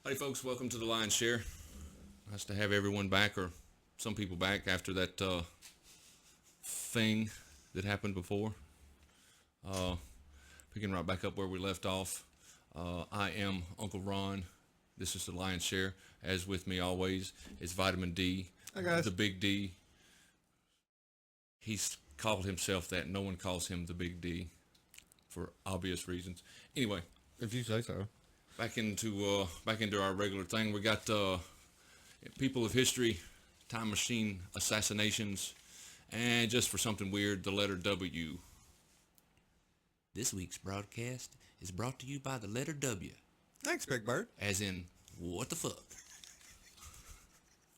Howdy, folks. Welcome to the Lion's Share. Nice to have everyone back, or some people back, after that thing that happened before. Picking right back up where we left off. I am Uncle Ron. This is the Lion's Share. As with me always is Vitamin D. Hi, guys. The Big D. He's called himself that. No one calls him the Big D for obvious reasons. Anyway, If you say so. back into our regular thing. We got people of history, time machine assassinations, and just for something weird, the letter W. This week's broadcast is brought to you by the letter W, Thanks, Big Bird. as in what the fuck.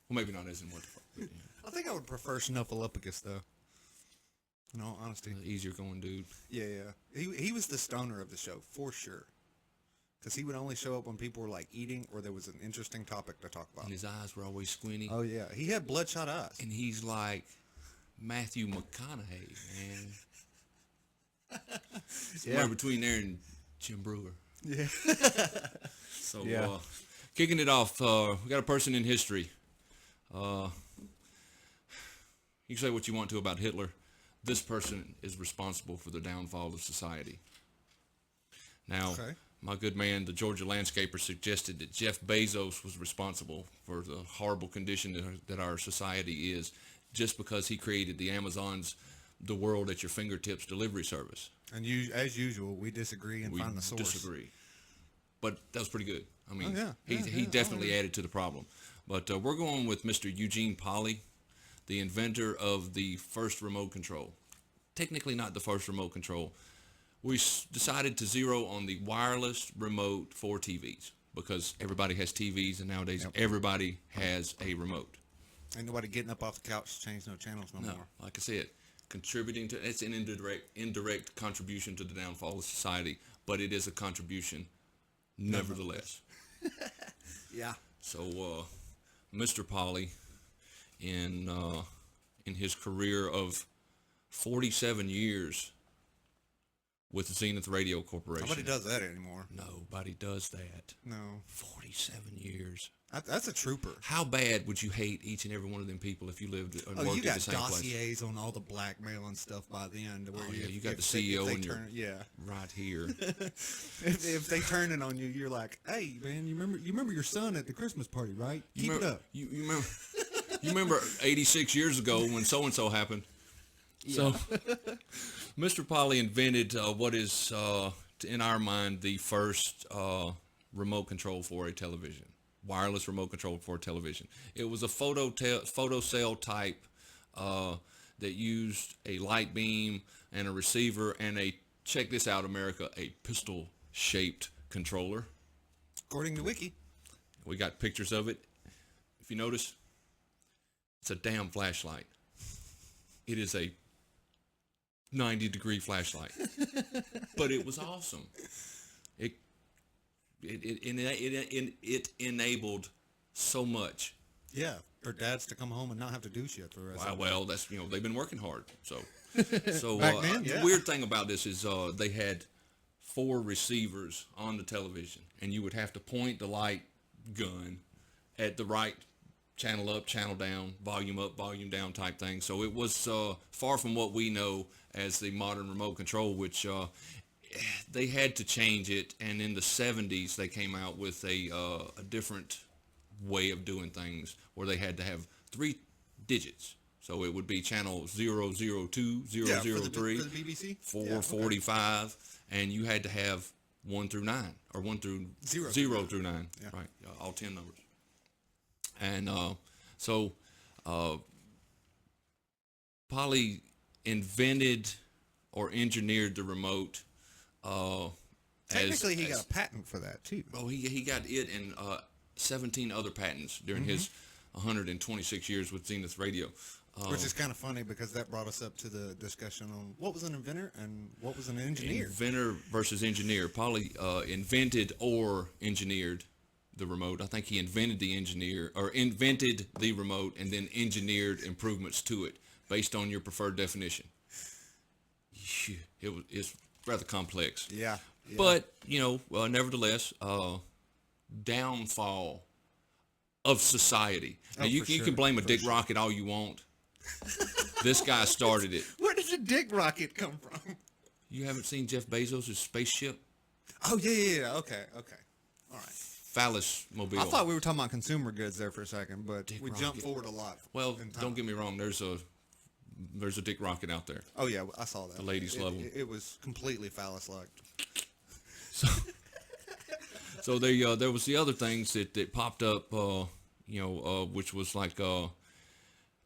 Well, maybe not as in what the fuck, but I think I would prefer Snuffleupagus, though. In all honesty. easier going dude. Yeah. He was the stoner of the show, for sure. Because he would only show up when people were, like, eating or there was an interesting topic to talk about. And his eyes were always squinty. Oh, yeah. He had bloodshot eyes. And he's like Matthew McConaughey, man. Somewhere between there and Jim Brewer. Yeah. So, Yeah. Kicking it off, we got a person in history. You can say what you want to about Hitler. This person is responsible for the downfall of society. Now, Okay. my good man, the Georgia landscaper, suggested that Jeff Bezos was responsible for the horrible condition that our society is, just because he created the Amazon's "the world at your fingertips" delivery service. And you, as usual, we disagree and We find the source. disagree. But that was pretty good. I mean, Oh, yeah. he definitely added to the problem. But we're going with Mr. Eugene Pauly, the inventor of the first remote control. Technically not the first remote control. We decided to zero on the wireless remote for TVs, because everybody has TVs, and nowadays everybody has a remote. Ain't nobody getting up off the couch to change no channels no No, more. like I said, contributing to, it's an indirect contribution to the downfall of society, but it is a contribution nevertheless. Yeah. So, Mr. Pauly, in his career of 47 years with Zenith Radio Corporation. Nobody does that anymore. Nobody does that. No. 47 years. That's a trooper. How bad would you hate each and every one of them people if you lived and Oh, you worked got at the same place? dossiers on all the blackmail and stuff by the end. Where Oh, yeah, you got the CEO in your right here. if they turn it on you, you're like, hey man, you remember your son at the Christmas party, right? Keep it up. You remember? You remember 86 years ago when so and so happened? So, Mr. Pauly invented what is, in our mind, the first remote control for a television, wireless remote control for a television. It was a photocell type that used a light beam and a receiver and check this out, America, a pistol-shaped controller. According to Wiki. We got pictures of it. If you notice, it's a damn flashlight. It is a 90-degree flashlight, but it was awesome. It enabled so much. Yeah, for dads to come home and not have to do shit for the rest of Well, that's, they've been working hard. So Back then, the yeah. weird thing about this is they had 4 receivers on the television, and you would have to point the light gun at the right channel up, channel down, volume up, volume down type thing. So it was far from what we know as the modern remote control, which they had to change it. And in the 70s, they came out with a different way of doing things, where they had to have 3 digits. So it would be channel 002, 003, for the BBC? 445, and you had to have 1 through 9, or 1 through 0 through 9, Yeah. right? All 10 numbers. And so Pauly invented or engineered the remote. Technically, he got a patent for that, too. Oh, he got it and 17 other patents during his 126 years with Zenith Radio. Which is kind of funny, because that brought us up to the discussion on what was an inventor and what was an engineer. Inventor versus engineer. Pauly invented or engineered the remote. I think he invented the remote and then engineered improvements to it based on your preferred definition. It's rather complex. Yeah. But, nevertheless, downfall of society. Now, Oh, you for can sure, blame a for Dick sure. Rocket all you want. This guy started it. Where did the dick rocket come from? You haven't seen Jeff Bezos' spaceship? Oh, yeah. Okay. All right. Phallus mobile. I thought we were talking about consumer goods there for a second, but Dick we rocket. jumped forward a lot. Well, in time. don't get me wrong. There's a Dick Rocket out there. Oh, yeah, I saw that. The ladies love 'em. It was completely phallus-like. So there was the other things that popped up, which was like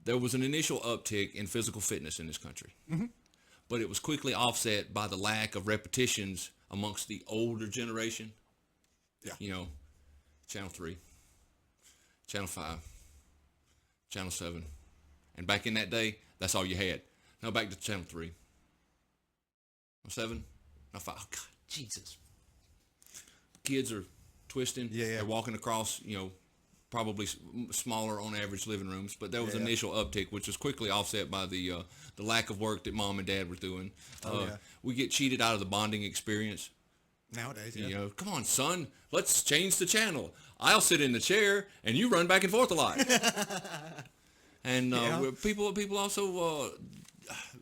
there was an initial uptick in physical fitness in this country, but it was quickly offset by the lack of repetitions amongst the older generation. Yeah. Channel 3, Channel 5, Channel 7, and back in that day, that's all you had. Now back to Channel 3, 7, now 5. Oh God, Jesus. Kids are twisting. Yeah. They're walking across, probably smaller on average living rooms. But there was an initial uptick, which was quickly offset by the lack of work that mom and dad were doing. We get cheated out of the bonding experience. Nowadays, yeah. Come on, son, let's change the channel. I'll sit in the chair and you run back and forth a lot. And people also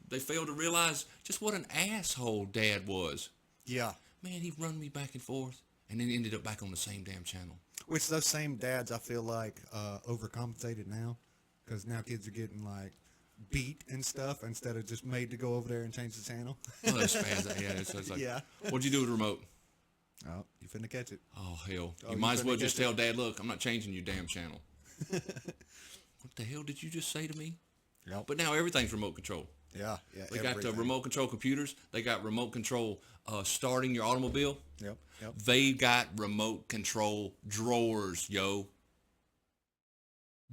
they fail to realize just what an asshole dad was. Yeah. Man, he run me back and forth, and then ended up back on the same damn channel. Which those same dads, I feel like, overcompensated now, because now kids are getting like beat and stuff instead of just made to go over there and change the channel. Oh, that spans out. Yeah, it's like, Yeah. What'd you do with the remote? Oh, you finna catch it. Oh, hell. Oh, You you might as finna well just catch tell Dad, look, I'm not changing your damn channel. What the hell did you just say to me? Yep. But now everything's remote control. Yeah. They got everything. remote control computers. They got remote control starting your automobile. Yep. They got remote control drawers, yo.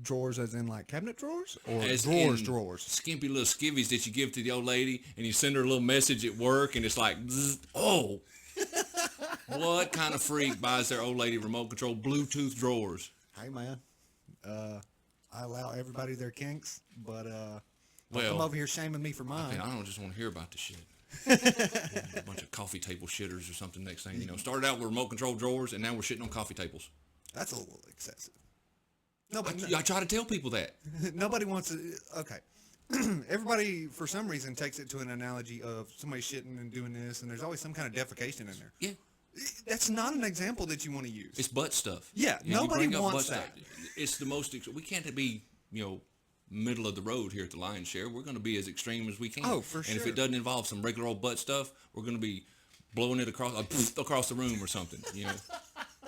Drawers as in like cabinet drawers? Or As drawers? Skimpy little skivvies that you give to the old lady, and you send her a little message at work, and it's like, zzz, oh. What kind of freak buys their old lady remote control Bluetooth drawers? Hey, man. I allow everybody their kinks, but don't Well, come over here shaming me for mine. I don't just want to hear about this shit. A bunch of coffee table shitters or something next thing. Started out with remote control drawers, and now we're shitting on coffee tables. That's a little excessive. I try to tell people that. Nobody wants to. Okay. Everybody, for some reason, takes it to an analogy of somebody shitting and doing this, and there's always some kind of defecation in there. Yeah. That's not an example that you want to use. It's butt stuff. Yeah, You nobody bring up wants butt that. stuff. It's the most. We can't be, middle of the road here at the Lion's Share. We're going to be as extreme as we can. Oh, for And if sure. it doesn't involve some regular old butt stuff, we're going to be blowing it across the room or something.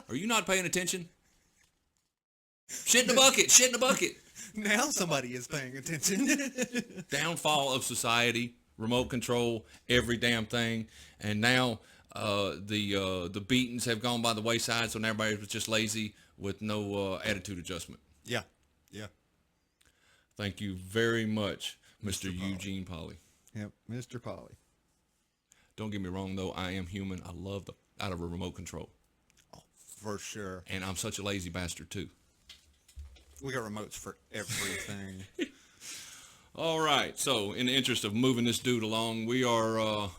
Are you not paying attention? Shit in the bucket. Shit in the bucket. Now somebody is paying attention. Downfall of society, remote control, every damn thing, and now the beatings have gone by the wayside, so now everybody's just lazy with no attitude adjustment. Yeah. Thank you very much, Mr. Eugene Polly. Yep, Mr. Polly. Don't get me wrong, though. I am human. I love out of a remote control, Oh, for sure. and I'm such a lazy bastard too. We got remotes for everything. All right. So, in the interest of moving this dude along, we are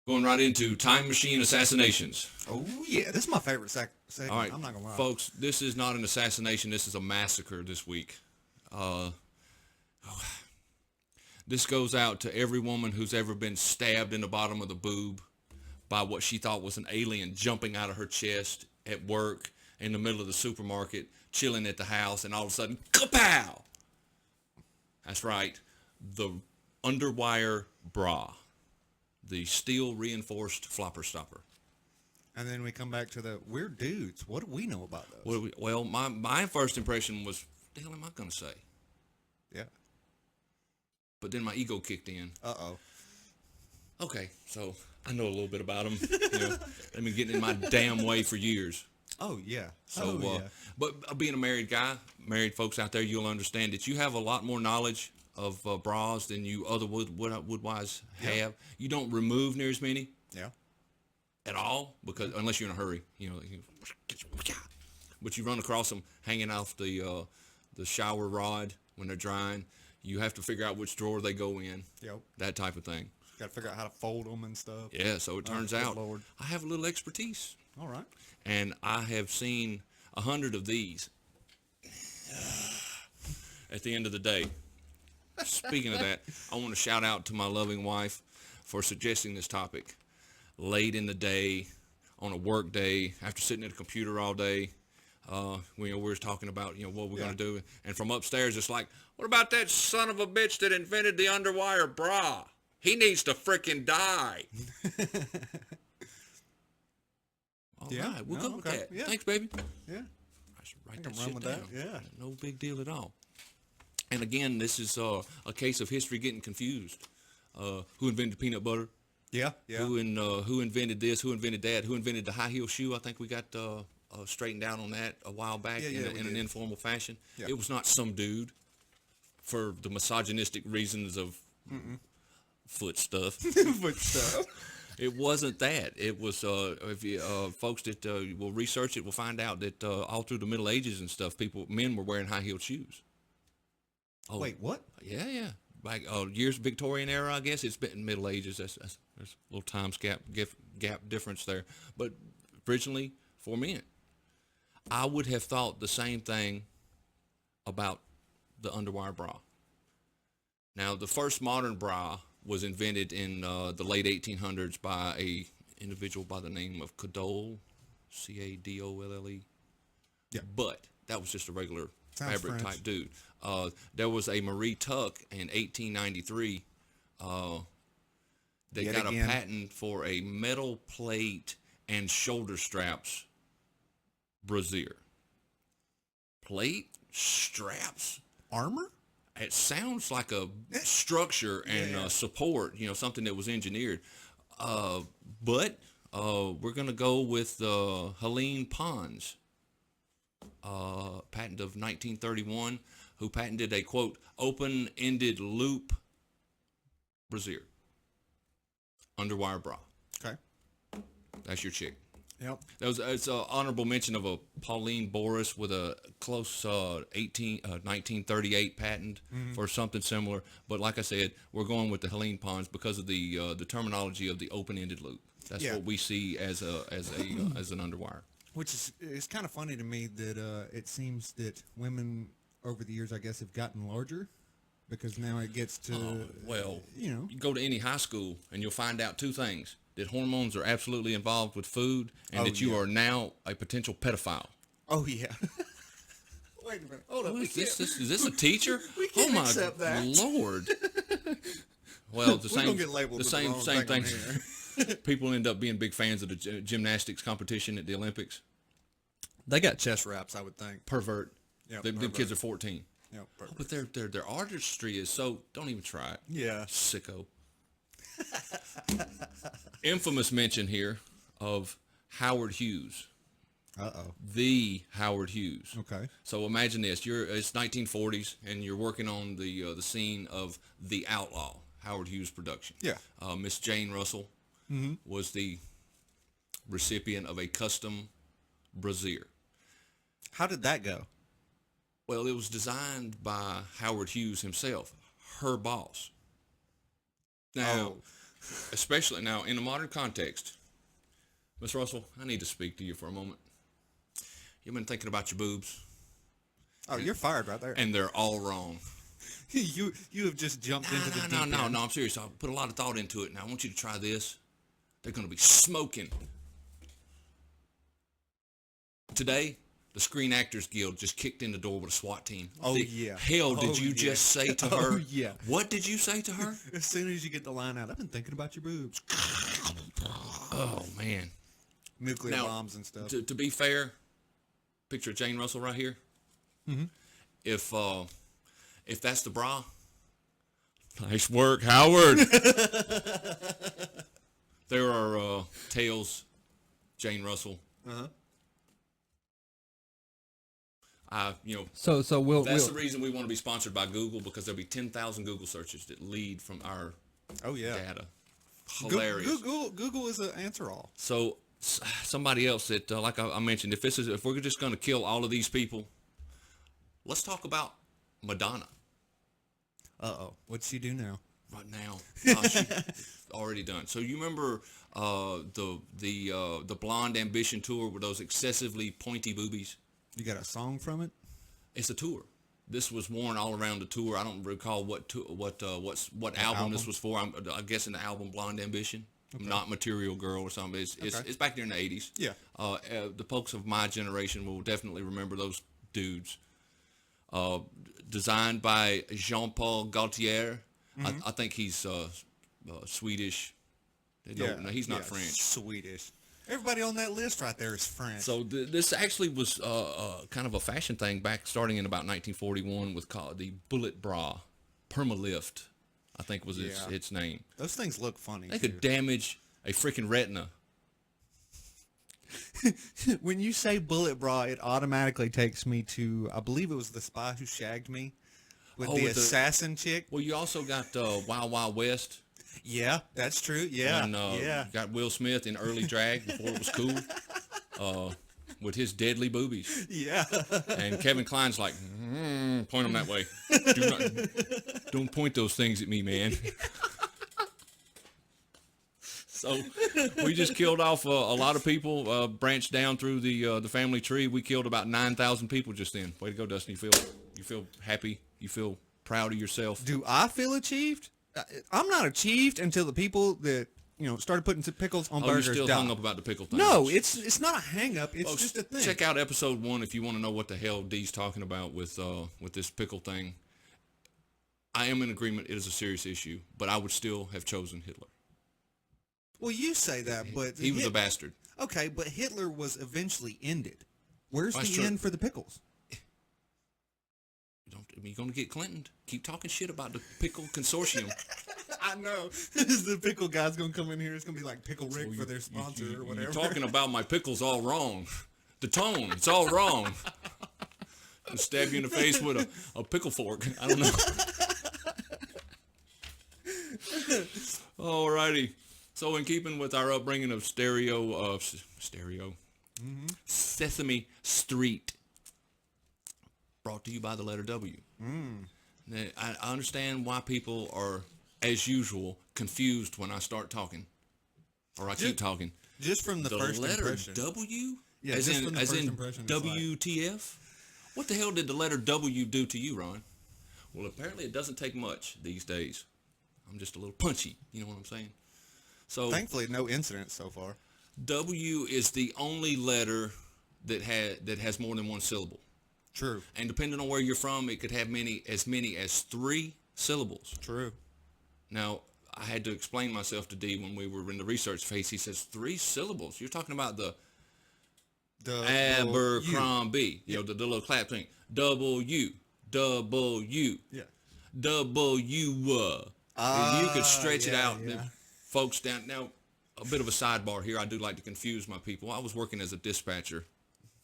going right into time machine assassinations. Oh, yeah. This is my favorite segment. All right, I'm not going to lie. folks, this is not an assassination. This is a massacre this week. This goes out to every woman who's ever been stabbed in the bottom of the boob by what she thought was an alien jumping out of her chest at work, in the middle of the supermarket, chilling at the house, and all of a sudden, kapow! That's right, the Underwire bra, the steel reinforced flopper stopper. And then we come back to the weird dudes. What do we know about those? Well, my first impression was, what the hell am I going to say? Yeah. But then my ego kicked in. Uh-oh. Okay, so I know a little bit about them. They've been getting in my damn way for years. Oh, yeah. So, yeah. But being a married guy, married folks out there, you'll understand that you have a lot more knowledge of bras than you other woodwise have. You don't remove near as many. Yeah. At all, because unless you're in a hurry, but you run across them hanging off the shower rod when they're drying. You have to figure out which drawer they go in. Yep. That type of thing. Got to figure out how to fold them and stuff. Yeah, so it turns good out Lord. I have a little expertise All right. And I have seen 100 of these at the end of the day. Speaking of that, I want to shout out to my loving wife for suggesting this topic. Late in the day, on a work day, after sitting at a computer all day, we were talking about, what we're going to do. And from upstairs, it's like, what about that son of a bitch that invented the Underwire bra? He needs to frickin' die. All right, we'll go with that. Yeah. Thanks, baby. Yeah. I should write I that can run shit with down. that. Yeah. No big deal at all. And again, this is a case of history getting confused. Who invented peanut butter? Yeah. Yeah. Who invented this? Who invented that? Who invented the high heel shoe? I think we got straightened out on that a while back in an informal fashion. Yeah. It was not some dude for the misogynistic reasons of foot stuff. Foot stuff. It wasn't that. It was if you, folks that will research it will find out that all through the Middle Ages and stuff, men were wearing high heeled shoes. Oh, Wait, what? Yeah. Like years Victorian era, I guess it's been Middle Ages. There's a little time gap difference there. But originally for men, I would have thought the same thing about the Underwire bra. Now, the first modern bra was invented in the late 1800s by a individual by the name of Cadolle, Cadolle. Yeah. But that was just a regular Sounds fabric French. type dude. There was a Marie Tuck in 1893. They Yet got again. a patent for a metal plate and shoulder straps brassiere. Plate, straps. Armor? It sounds like a structure and support, something that was engineered. But we're going to go with Helene Pons, patent of 1931, who patented a, quote, open-ended loop brassiere. Underwire bra. Okay. That's your chick. Yep. It's an honorable mention of a Pauline Boris with a close 1938 patent for something similar. But like I said, we're going with the Helene Pons because of the terminology of the open-ended loop. That's what we see as an underwire. Which is it's kind of funny to me that it seems that women over the years, I guess, have gotten larger because now it gets to you go to any high school and you'll find out two things: that hormones are absolutely involved with food, and that you are now a potential pedophile. Oh yeah. Wait a minute. Hold on. Is this a teacher? We can't oh my accept that. Lord. Well, the We're same gonna get labeled the with same the wrong same thing on thing. here. People end up being big fans of the gymnastics competition at the Olympics. They got chest wraps, I would think. Pervert. Yep, The kids are 14. Yep, Oh, but their artistry is so. Don't even try it. Yeah. Sicko. Infamous mention here of Howard Hughes. Uh-oh. The Howard Hughes. Okay. So imagine this: it's 1940s, and you're working on the scene of The Outlaw, Howard Hughes production. Yeah. Miss Jane Russell was the recipient of a custom brassiere. How did that go? Well, it was designed by Howard Hughes himself, her boss. Now, especially now in a modern context, Miss Russell, I need to speak to you for a moment. You've been thinking about your boobs, Oh, you're fired right there. and they're all wrong. you have just jumped into the deep end. No, I'm serious. I put a lot of thought into it, and I want you to try this. They're going to be smoking. Today, the Screen Actors Guild just kicked in the door with a SWAT team. Oh, The yeah. hell did Oh, you yeah. just say to Oh, her? yeah. What did you say to her? As soon as you get the line out, I've been thinking about your boobs. Oh, man. Nuclear Now, bombs and stuff. To be fair, picture of Jane Russell right here. If that's the bra, nice work, Howard. There are Tails, Jane Russell. Uh-huh. So we'll That's the reason we want to be sponsored by Google, because there'll be 10,000 Google searches that lead from our data. Hilarious. Google is an answer all. So somebody else that, like I mentioned, if we're just going to kill all of these people, let's talk about Madonna. Uh-oh. What'd she do now? right now. Gosh, already done. So you remember the Blonde Ambition tour with those excessively pointy boobies? You got a song from it? It's a tour. This was worn all around the tour. I don't recall what album this was for. I'm guessing the album Blonde Ambition, not Material Girl or something. It's back there in the 80s. Yeah. The folks of my generation will definitely remember those dudes. Designed by Jean-Paul Gaultier. I think he's Swedish. No, he's not French. Swedish. Everybody on that list right there is French. So this actually was kind of a fashion thing starting in about 1941 with the Bullet Bra, Permalift, I think was its name. Those things look funny. They could damage a freaking retina. When you say Bullet Bra, it automatically takes me to, I believe it was The Spy Who Shagged Me with the assassin chick. Well, you also got Wild Wild West. Yeah, that's true. Yeah, and, yeah. Got Will Smith in early drag before it was cool, with his deadly boobies. Yeah. And Kevin Kline's like, point them that way. Don't point those things at me, man. So we just killed off a lot of people. Branched down through the family tree. We killed about 9,000 people just then. Way to go, Dustin. You feel happy? You feel proud of yourself? Do I feel achieved? I'm not achieved until the people that started putting pickles on burgers. You're still die. hung up about the pickle thing? No, it's not a hang up. It's just a thing. Check out episode 1 if you want to know what the hell Dee's talking about with this pickle thing. I am in agreement. It is a serious issue, but I would still have chosen Hitler. Well, you say that, but he was a bastard. Okay, but Hitler was eventually ended. Where's That's the true. end for the pickles? You're going to get Clinton. Keep talking shit about the pickle consortium. I know. The pickle guy's going to come in here. It's going to be like Pickle Rick for their sponsor or whatever. You're talking about my pickles all wrong. The tone, it's all wrong. I'll stab you in the face with a pickle fork. I don't know. Alrighty. So in keeping with our upbringing of Sesame Street, brought to you by the letter W. Now, I understand why people are, as usual, confused when I start talking, or I keep talking. Just from the first letter impression. W? Yeah, as just in, from the as first in impression. It's WTF? What the hell did the letter W do to you, Ron? Well, apparently it doesn't take much these days. I'm just a little punchy. You know what I'm saying? So thankfully, no incidents so far. W is the only letter that has more than one syllable. True. And depending on where you're from, it could have many as 3 syllables. True. Now, I had to explain myself to D when we were in the research phase. He says 3 syllables. You're talking about the Abercrombie. You know, the little clap thing. W. Yeah. W. And you could stretch it out. Yeah. Folks down. Now, a bit of a sidebar here. I do like to confuse my people. I was working as a dispatcher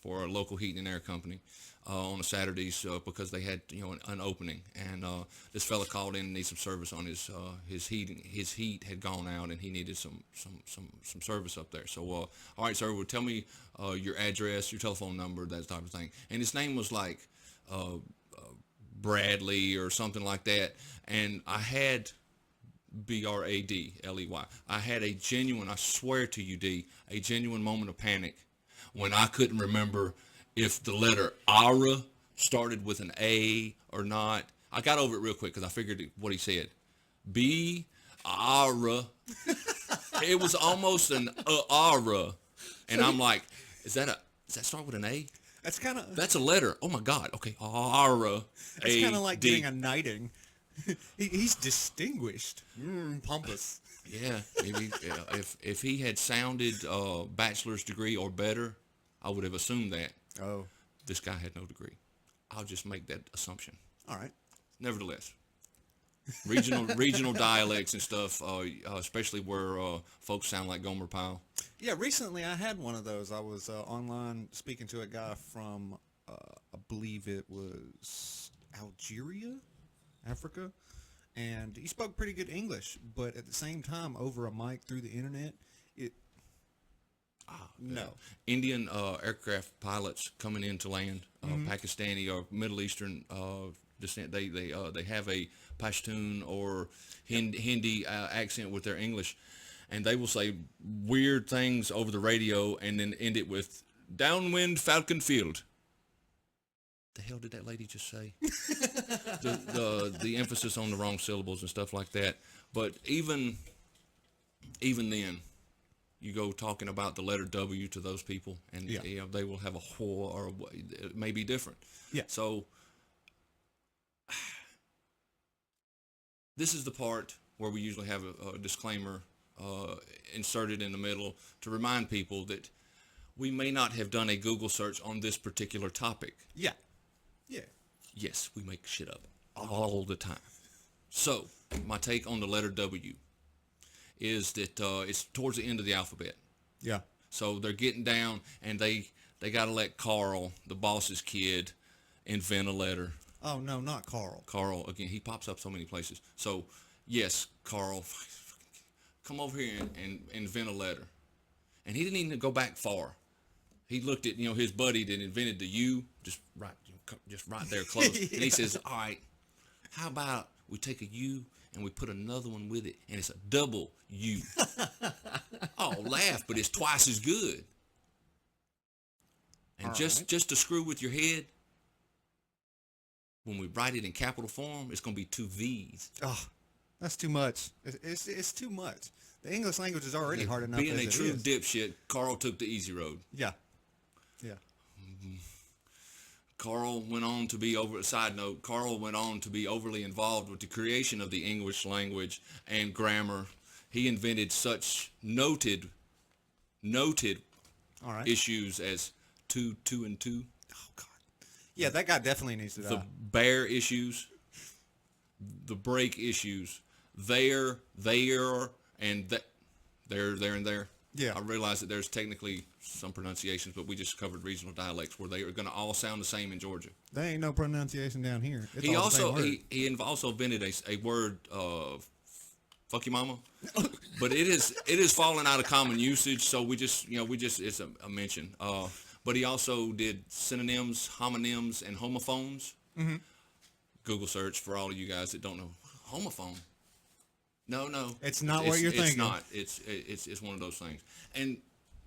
for a local heating and air company on the Saturdays because they had an opening, and this fella called in and needed some service on his heating. His heat had gone out, and he needed some service up there. So, all right, sir, well, tell me your address, your telephone number, that type of thing. And his name was like Bradley or something like that, and I had Bradley. I had a genuine, I swear to you, D, a genuine moment of panic when I couldn't remember if the letter ARA started with an A or not. I got over it real quick because I figured what he said. ARA. It was almost an ARA. And I'm like, does that start with an A? That's a letter. Oh my God. Okay. ARA. It's kind of like getting a knighting. He's distinguished. Pompous. Yeah, maybe if he had sounded bachelor's degree or better, I would have assumed that. Oh. This guy had no degree. I'll just make that assumption. All right. Nevertheless, regional dialects and stuff, especially where folks sound like Gomer Pyle. Yeah, recently I had one of those. I was online speaking to a guy from, I believe it was Algeria, Africa, and he spoke pretty good English, but at the same time, over a mic through the internet, no. Indian aircraft pilots coming in to land, Pakistani or Middle Eastern descent. They have a Pashtun or Hindi accent with their English, and they will say weird things over the radio and then end it with "Downwind Falcon Field." The hell did that lady just say? the emphasis on the wrong syllables and stuff like that. But even then, you go talking about the letter W to those people, and they will have a whore, or it may be different. Yeah. So this is the part where we usually have a disclaimer inserted in the middle to remind people that we may not have done a Google search on this particular topic. Yeah. Yeah. Yes, we make shit up all the time. So, my take on the letter W is that it's towards the end of the alphabet. Yeah. So they're getting down, and they got to let Carl, the boss's kid, invent a letter. Oh, no, not Carl. Carl, again, he pops up so many places. So, yes, Carl, come over here and invent a letter. And he didn't even go back far. He looked at, his buddy that invented the U, just right there close. Yeah. And he says, all right, how about we take a U and we put another one with it, and it's a double U. Oh, laugh, but it's twice as good. And just to screw with your head, when we write it in capital form, it's going to be 2 V's. Oh, that's too much. It's too much. The English language is already hard enough. Being a true dipshit, Carl took the easy road. Yeah. Yeah. Carl went on to be Carl went on to be overly involved with the creation of the English language and grammar. He invented such noted issues as two and two. Oh, God. Yeah, that guy definitely needs to die. The bear issues, the break issues, there, and that, there, and there. Yeah. I realize that there's technically some pronunciations, but we just covered regional dialects where they are going to all sound the same in Georgia. There ain't no pronunciation down here. It's he all also the same word. he also invented a word, fuck you mama, but it is falling out of common usage. So we just it's a mention. But he also did synonyms, homonyms, and homophones. Mm-hmm. Google search for all of you guys that don't know homophone. No, it's not what you're thinking. It's one of those things. And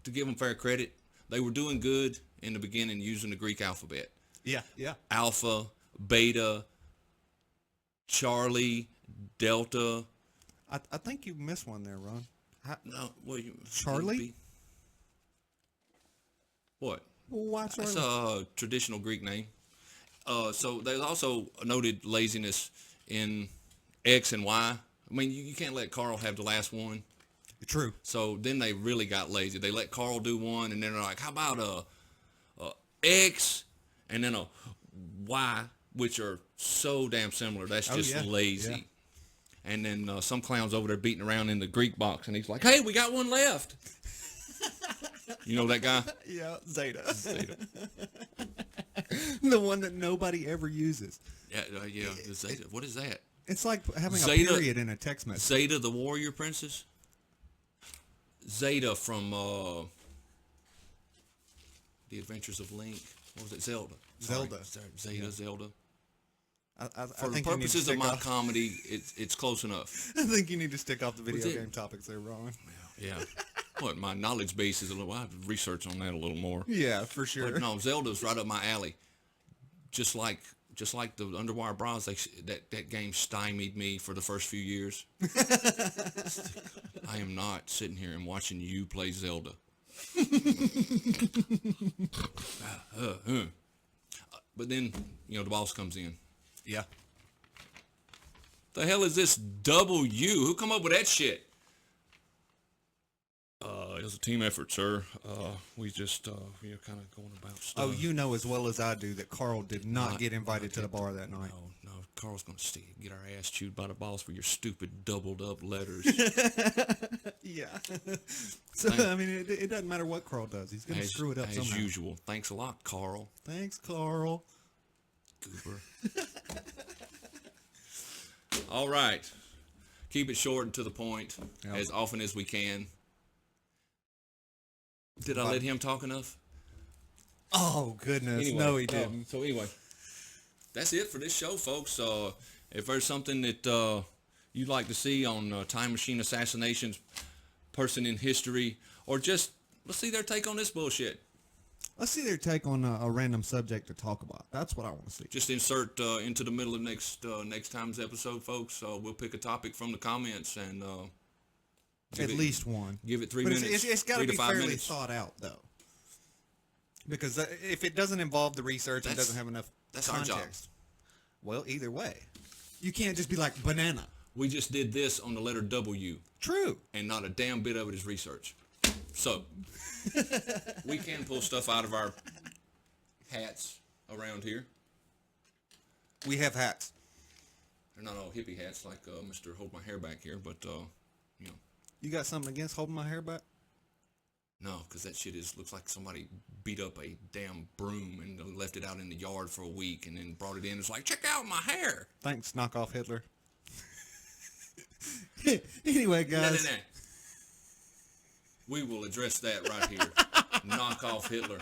to give them fair credit, they were doing good in the beginning using the Greek alphabet. Yeah. Alpha, beta, Charlie, Delta. I think you missed one there, Ron. Charlie? What? Well, why Charlie? That's a traditional Greek name. So there's also noted laziness in X and Y. I mean, you can't let Carl have the last one. True. So then they really got lazy. They let Carl do one, and then they're like, how about a X and then a Y, which are so damn similar. That's just lazy. Yeah. And then some clown's over there beating around in the Greek box, and he's like, hey, we got one left. You know that guy? Yeah, Zeta. The one that nobody ever uses. Yeah, Zeta. What is that? It's like having a period in a text message. Zeta, the warrior princess? Zeta from The Adventures of Link. What was it? Zelda. Zelda. Zelda. For the purposes of my comedy, it's close enough. I think you need to stick off the video game topics there, Ron. Yeah. What, my knowledge base is a little, I have to research on that a little more. Yeah, for sure. But no, Zelda's right up my alley. Just like the Underwire bras, that game stymied me for the first few years. I am not sitting here and watching you play Zelda. But then, the boss comes in. Yeah. The hell is this W? Who come up with that shit? It was a team effort, sir. We just, kind of going about stuff. Oh, you know as well as I do that Carl did not get invited to the bar that night. No, Carl's going to get our ass chewed by the boss for your stupid doubled up letters. Yeah. So, I mean, it doesn't matter what Carl does. He's going to screw it up somehow. As usual. Thanks a lot, Carl. Thanks, Carl. Goober. All right. Keep it short and to the point as often as we can. Did I let him talk enough? Oh, goodness. Anyway, no, he didn't. So anyway, that's it for this show, folks. If there's something that you'd like to see on time machine assassinations, person in history, or just let's see their take on this bullshit. Let's see their take on a random subject to talk about. That's what I want to see. Just insert into the middle of next time's episode, folks. We'll pick a topic from the comments and At least one. Give it 3 But minutes. it's got to 3 to be 5 fairly minutes. thought out, though. Because if it doesn't involve the research and doesn't have enough That's our context, job. well, either way, you can't just be like banana. We just did this on the letter W, True. and not a damn bit of it is research. So we can pull stuff out of our hats around here. We have hats. They're not all hippie hats like Mr. Hold My Hair Back here, but you know, You got something against holding my hair back? no, because that shit looks like somebody beat up a damn broom and left it out in the yard for a week and then brought it in. It's like, check out my hair. Thanks, knockoff Hitler. Anyway, guys. No. We will address that right here. Knock off Hitler.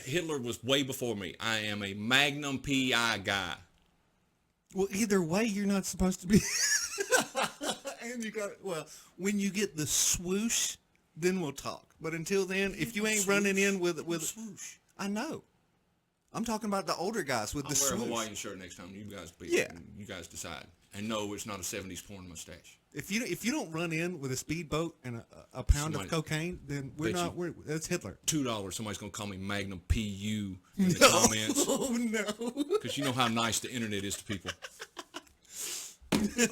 Hitler was way before me. I am a Magnum PI guy. Well, either way, you're not supposed to be. And you got, well, when you get the swoosh, then we'll talk. But until then, if you ain't running in with swoosh. I know. I'm talking about the older guys with I'll the wear swoosh. a Hawaiian shirt next time. You guys You guys decide. And no, it's not a 70s porn mustache. If you don't run in with a speedboat and a pound of cocaine, then that's Hitler. $2. Somebody's going to call me Magnum PU in the comments. Oh, no. Because you know how nice the internet is to people.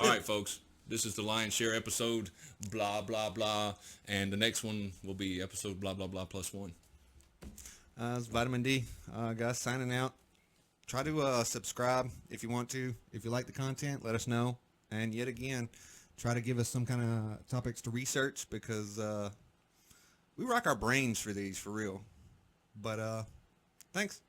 All right, folks. This is the Lion's Share episode, blah, blah, blah. And the next one will be episode blah, blah, blah +1. It's Vitamin D. Guys, signing out. Try to subscribe if you want to. If you like the content, let us know. And yet again, try to give us some kind of topics to research because we rock our brains for these, for real. But thanks.